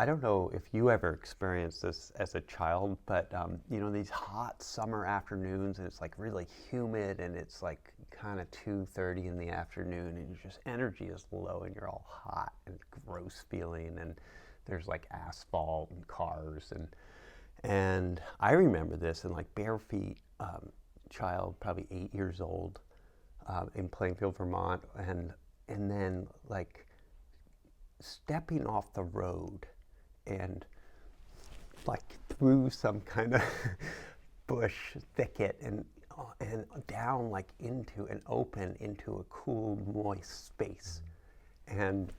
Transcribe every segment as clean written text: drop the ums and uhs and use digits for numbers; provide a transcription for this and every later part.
I don't know if you ever experienced this as a child, but these hot summer afternoons, and it's like really humid, and it's like kind of 2:30 in the afternoon, and your just energy is low, and you're all hot and gross feeling, and there's like asphalt and cars, and I remember this in like bare feet, child, probably 8 years old, in Plainfield, Vermont, and then like stepping off the road and like through some kind of bush thicket and down like into an open into a cool moist space, and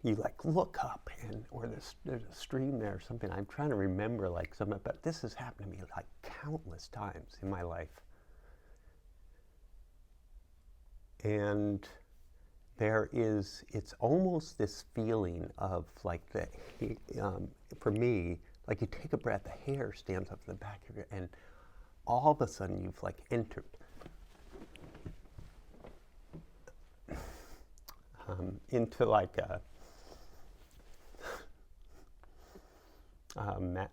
you like look up or there's a stream there or something. I'm trying to remember like some, but this has happened to me like countless times in my life. And it's almost this feeling of like for me, like you take a breath, the hair stands up in the back of your, and all of a sudden you've like entered into like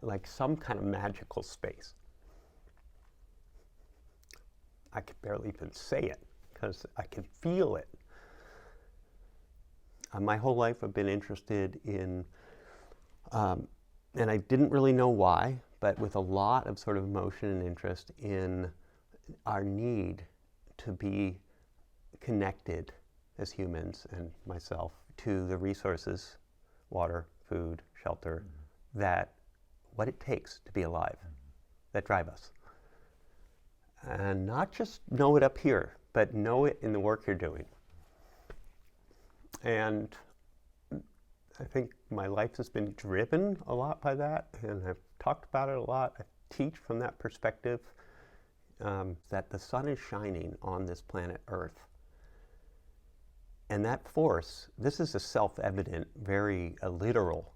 like some kind of magical space. I can barely even say it because I can feel it. My whole life I've been interested in, and I didn't really know why, but with a lot of sort of emotion and interest in our need to be connected as humans and myself to the resources, water, food, shelter, that what it takes to be alive, that drive us. And not just know it up here, but know it in the work you're doing. And I think my life has been driven a lot by that, and I've talked about it a lot. I teach from that perspective, that the sun is shining on this planet Earth. And that force, this is a self-evident, very literal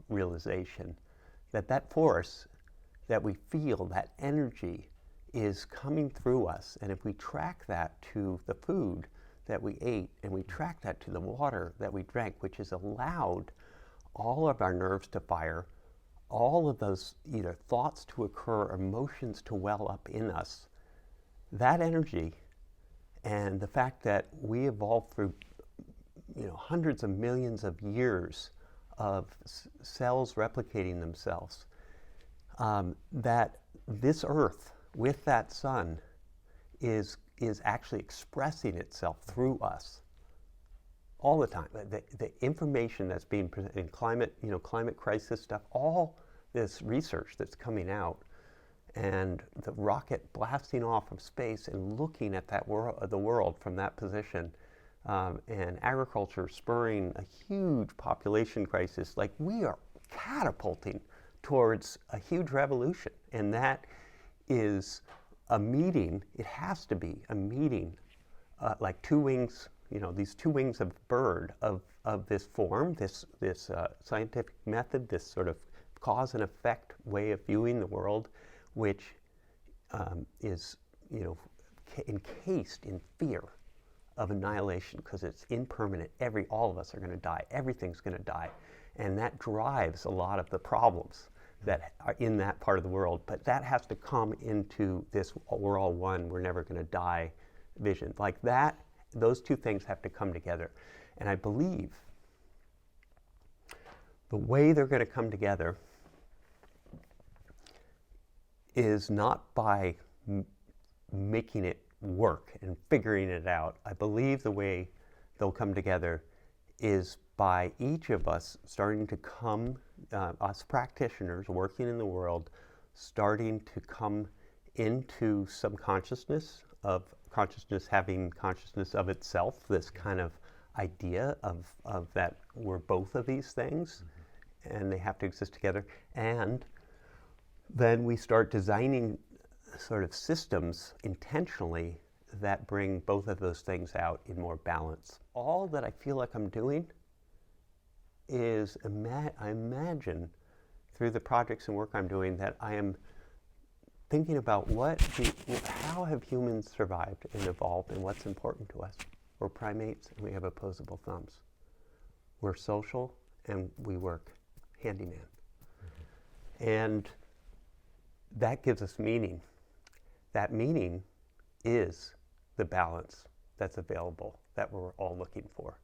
realization, that force that we feel, that energy is coming through us. And if we track that to the food that we ate, and we track that to the water that we drank, which has allowed all of our nerves to fire, all of those either thoughts to occur or emotions to well up in us, that energy and the fact that we evolved through hundreds of millions of years of cells replicating themselves, that this earth with that sun is actually expressing itself through us all the time. The information that's being presented in climate crisis stuff, all this research that's coming out, and the rocket blasting off from space and looking at the world from that position, and agriculture spurring a huge population crisis. Like, we are catapulting towards a huge revolution, and that is a meeting. It has to be a meeting, like two wings, these two wings of bird of this form, this scientific method, this sort of cause and effect way of viewing the world, which is encased in fear of annihilation because it's impermanent. All of us are going to die. Everything's going to die, and that drives a lot of the problems that are in that part of the world. But that has to come into this we're all one, we're never going to die vision. Like that, those two things have to come together. And I believe the way they're going to come together is not by making it work and figuring it out. I believe the way they'll come together is by each of us starting to come, us practitioners working in the world, starting to come into some consciousness having consciousness of itself, this kind of idea of that we're both of these things, and they have to exist together. And then we start designing sort of systems intentionally that bring both of those things out in more balance. All that I feel like I'm doing is, I imagine through the projects and work I'm doing, that I am thinking about how have humans survived and evolved, and what's important to us. We're primates and we have opposable thumbs. We're social and we work handyman. And that gives us meaning. That meaning is the balance that's available that we're all looking for.